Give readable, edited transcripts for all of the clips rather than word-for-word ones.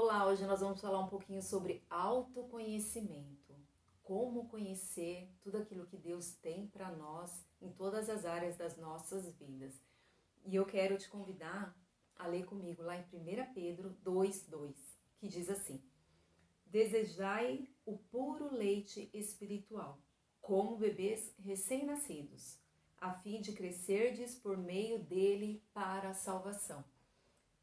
Olá, hoje nós vamos falar um pouquinho sobre autoconhecimento. Como conhecer tudo aquilo que Deus tem para nós em todas as áreas das nossas vidas. E eu quero te convidar a ler comigo lá em 1 Pedro 2:2, que diz assim: Desejai o puro leite espiritual, como bebês recém-nascidos, a fim de crescerdes por meio dele para a salvação.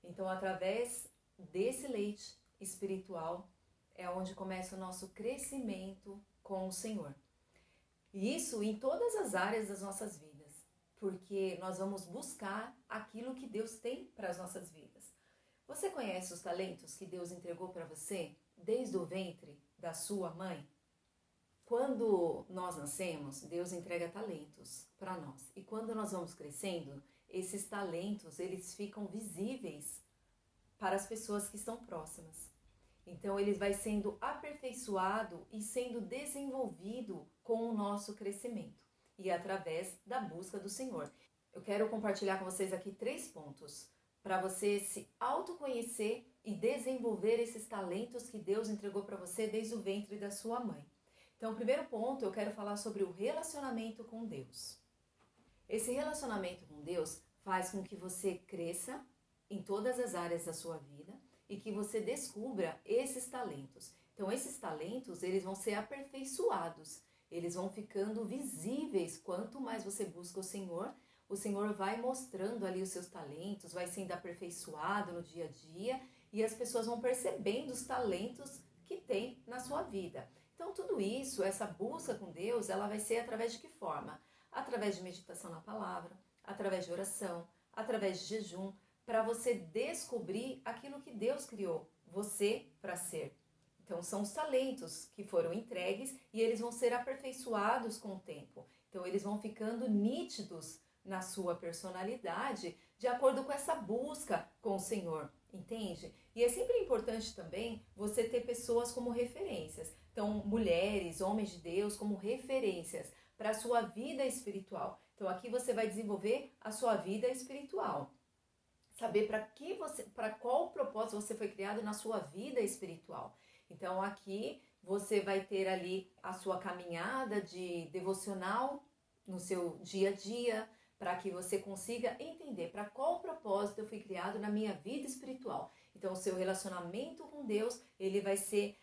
Então, através desse leite espiritual é onde começa o nosso crescimento com o Senhor. E isso em todas as áreas das nossas vidas, porque nós vamos buscar aquilo que Deus tem para as nossas vidas. Você conhece os talentos que Deus entregou para você desde o ventre da sua mãe? Quando nós nascemos, Deus entrega talentos para nós. E quando nós vamos crescendo, esses talentos, eles ficam visíveis para as pessoas que estão próximas. Então ele vai sendo aperfeiçoado e sendo desenvolvido com o nosso crescimento e através da busca do Senhor. Eu quero compartilhar com vocês aqui 3 pontos para você se autoconhecer e desenvolver esses talentos que Deus entregou para você desde o ventre da sua mãe. Então, o primeiro ponto, eu quero falar sobre o relacionamento com Deus. Esse relacionamento com Deus faz com que você cresça em todas as áreas da sua vida e que você descubra esses talentos. Então, esses talentos, eles vão ser aperfeiçoados, eles vão ficando visíveis. Quanto mais você busca o Senhor vai mostrando ali os seus talentos, vai sendo aperfeiçoado no dia a dia e as pessoas vão percebendo os talentos que tem na sua vida. Então, tudo isso, essa busca com Deus, ela vai ser através de que forma? Através de meditação na palavra, através de oração, através de jejum, para você descobrir aquilo que Deus criou você para ser. Então, são os talentos que foram entregues e eles vão ser aperfeiçoados com o tempo. Então, eles vão ficando nítidos na sua personalidade de acordo com essa busca com o Senhor, entende? E é sempre importante também você ter pessoas como referências. Então, mulheres, homens de Deus como referências para a sua vida espiritual. Então, aqui você vai desenvolver a sua vida espiritual. Saber para qual propósito você foi criado na sua vida espiritual. Então aqui você vai ter ali a sua caminhada de devocional no seu dia a dia, para que você consiga entender para qual propósito eu fui criado na minha vida espiritual. Então o seu relacionamento com Deus, ele vai ser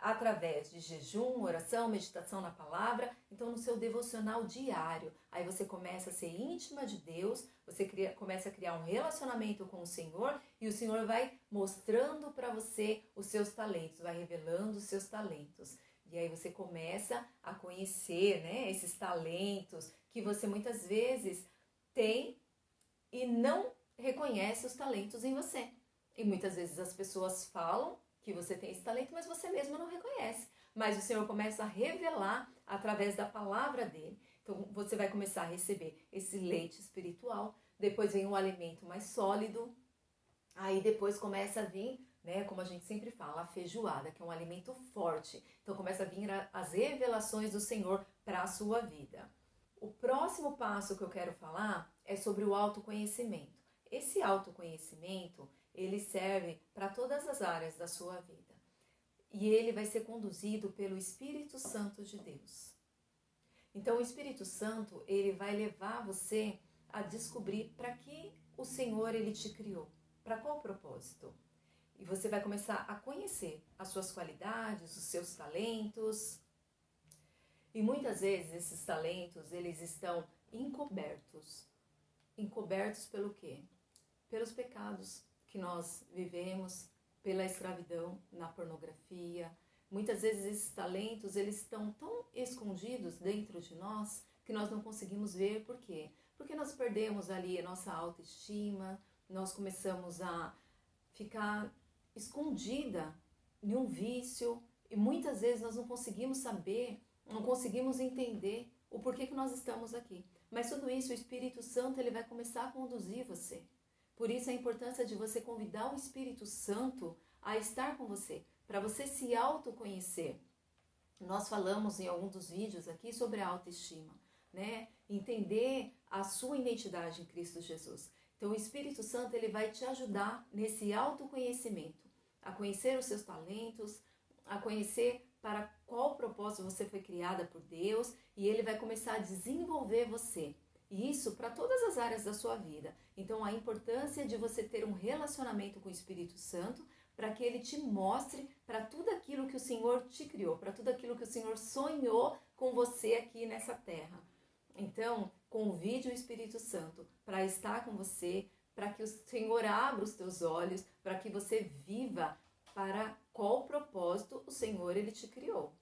através de jejum, oração, meditação na palavra, então no seu devocional diário. Aí você começa a ser íntima de Deus, você começa a criar um relacionamento com o Senhor e o Senhor vai mostrando para você os seus talentos, vai revelando os seus talentos. E aí você começa a conhecer, né, esses talentos que você muitas vezes tem e não reconhece os talentos em você. E muitas vezes as pessoas falam que você tem esse talento, mas você mesmo não reconhece. Mas o Senhor começa a revelar através da palavra dele. Então você vai começar a receber esse leite espiritual, depois vem um alimento mais sólido, aí depois começa a vir, né, como a gente sempre fala, a feijoada, que é um alimento forte. Então começa a vir as revelações do Senhor para a sua vida. O próximo passo que eu quero falar é sobre o autoconhecimento. Esse autoconhecimento, ele serve para todas as áreas da sua vida. E ele vai ser conduzido pelo Espírito Santo de Deus. Então o Espírito Santo, ele vai levar você a descobrir para que o Senhor ele te criou, para qual propósito. E você vai começar a conhecer as suas qualidades, os seus talentos. E muitas vezes esses talentos, eles estão encobertos. Encobertos pelo quê? Pelos pecados que nós vivemos, pela escravidão na pornografia. Muitas vezes esses talentos, eles estão tão escondidos dentro de nós que nós não conseguimos ver. Por quê? Porque nós perdemos ali a nossa autoestima, nós começamos a ficar escondida em um vício e muitas vezes nós não conseguimos saber, não conseguimos entender o porquê que nós estamos aqui. Mas tudo isso, o Espírito Santo, ele vai começar a conduzir você. Por isso a importância de você convidar o Espírito Santo a estar com você, para você se autoconhecer. Nós falamos em algum dos vídeos aqui sobre a autoestima, né? Entender a sua identidade em Cristo Jesus. Então o Espírito Santo, ele vai te ajudar nesse autoconhecimento. a conhecer os seus talentos, a conhecer para qual propósito você foi criada por Deus, e Ele vai começar a desenvolver você. E isso para todas as áreas da sua vida. Então, a importância de você ter um relacionamento com o Espírito Santo para que Ele te mostre para tudo aquilo que o Senhor te criou, para tudo aquilo que o Senhor sonhou com você aqui nessa terra. Então, convide o Espírito Santo para estar com você, para que o Senhor abra os teus olhos, para que você viva para qual propósito o Senhor Ele te criou.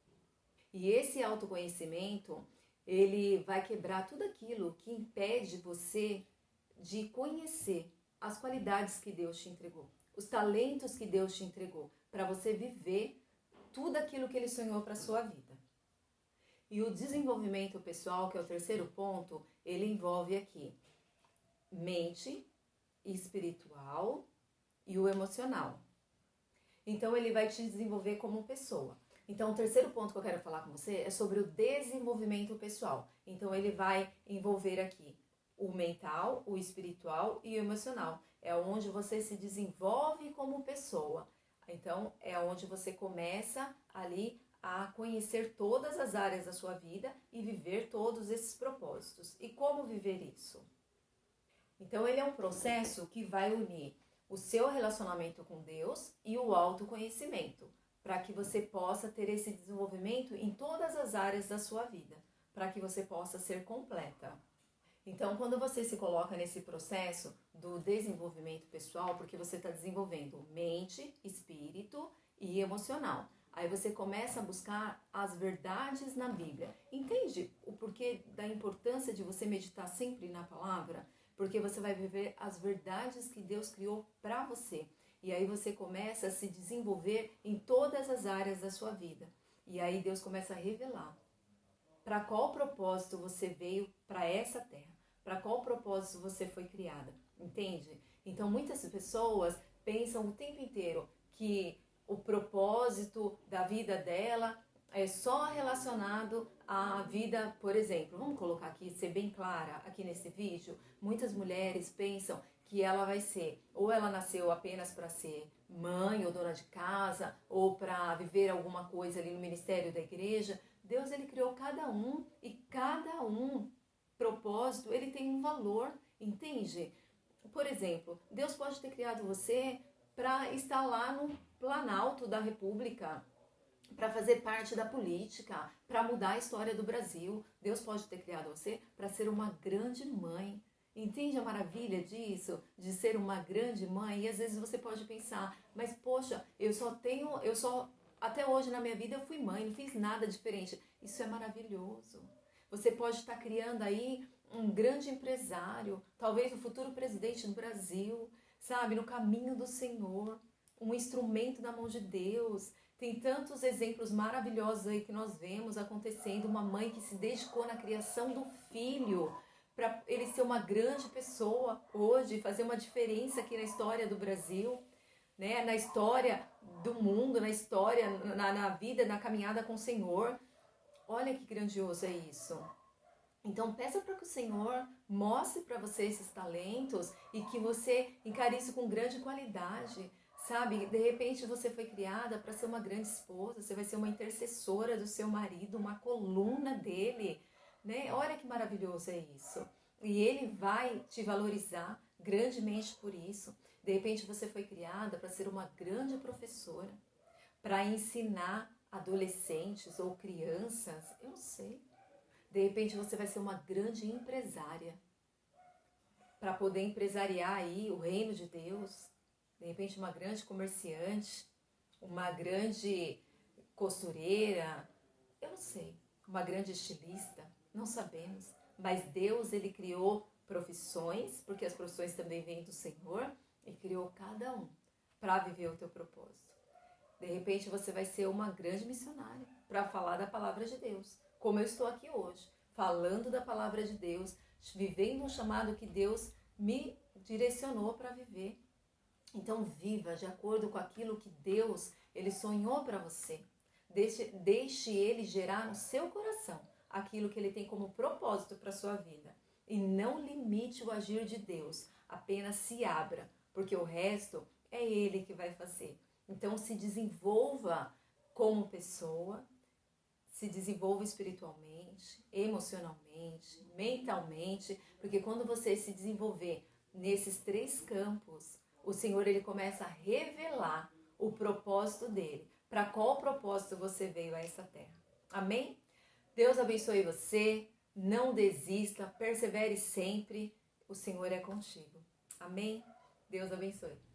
E esse autoconhecimento, ele vai quebrar tudo aquilo que impede você de conhecer as qualidades que Deus te entregou, os talentos que Deus te entregou, para você viver tudo aquilo que Ele sonhou para a sua vida. E o desenvolvimento pessoal, que é o terceiro ponto, ele envolve aqui mente, espiritual e o emocional. Então, ele vai te desenvolver como pessoa. Então, o terceiro ponto que eu quero falar com você é sobre o desenvolvimento pessoal. Então, ele vai envolver aqui o mental, o espiritual e o emocional. É onde você se desenvolve como pessoa. Então, é onde você começa ali a conhecer todas as áreas da sua vida e viver todos esses propósitos. E como viver isso? Então, ele é um processo que vai unir o seu relacionamento com Deus e o autoconhecimento, para que você possa ter esse desenvolvimento em todas as áreas da sua vida, para que você possa ser completa. Então, quando você se coloca nesse processo do desenvolvimento pessoal, porque você está desenvolvendo mente, espírito e emocional, aí você começa a buscar as verdades na Bíblia. Entende o porquê da importância de você meditar sempre na palavra? Porque você vai viver as verdades que Deus criou para você. E aí você começa a se desenvolver em todas as áreas da sua vida. E aí Deus começa a revelar para qual propósito você veio para essa terra. Para qual propósito você foi criada. Entende? Então muitas pessoas pensam o tempo inteiro que o propósito da vida dela é só relacionado à vida, por exemplo, vamos colocar aqui, ser bem clara aqui nesse vídeo, muitas mulheres pensam que ela vai ser, ou ela nasceu apenas para ser mãe ou dona de casa, ou para viver alguma coisa ali no ministério da igreja. Deus, ele criou cada um, e cada propósito, ele tem um valor, entende? Por exemplo, Deus pode ter criado você para estar lá no Planalto da República, para fazer parte da política, para mudar a história do Brasil. Deus pode ter criado você para ser uma grande mãe. Entende a maravilha disso? De ser uma grande mãe? E às vezes você pode pensar, mas poxa, até hoje na minha vida eu fui mãe, não fiz nada diferente. Isso é maravilhoso. Você pode estar criando aí um grande empresário, talvez o futuro presidente do Brasil, sabe, no caminho do Senhor, um instrumento na mão de Deus. Tem tantos exemplos maravilhosos aí que nós vemos acontecendo, uma mãe que se dedicou na criação do filho, para ele ser uma grande pessoa hoje, fazer uma diferença aqui na história do Brasil, né? Na história do mundo, na história, na vida, na caminhada com o Senhor. Olha que grandioso é isso. Então peça para que o Senhor mostre para você esses talentos e que você encare isso com grande qualidade. Sabe, de repente você foi criada para ser uma grande esposa, você vai ser uma intercessora do seu marido, uma coluna dele, né? Olha que maravilhoso é isso. E ele vai te valorizar grandemente por isso. De repente você foi criada para ser uma grande professora, para ensinar adolescentes ou crianças, eu não sei. De repente você vai ser uma grande empresária, para poder empresariar aí o reino de Deus. De repente uma grande comerciante, uma grande costureira, eu não sei, uma grande estilista, não sabemos. Mas Deus, ele criou profissões, porque as profissões também vêm do Senhor, e criou cada um para viver o teu propósito. De repente você vai ser uma grande missionária para falar da palavra de Deus, como eu estou aqui hoje, falando da palavra de Deus, vivendo um chamado que Deus me direcionou para viver. Então viva de acordo com aquilo que Deus, ele sonhou para você. Deixe ele gerar no seu coração aquilo que ele tem como propósito para a sua vida. E não limite o agir de Deus, apenas se abra, porque o resto é ele que vai fazer. Então se desenvolva como pessoa, se desenvolva espiritualmente, emocionalmente, mentalmente, porque quando você se desenvolver nesses 3 campos, o Senhor ele começa a revelar o propósito dele. Para qual propósito você veio a essa terra? Amém? Deus abençoe você, não desista, persevere sempre, o Senhor é contigo. Amém? Deus abençoe.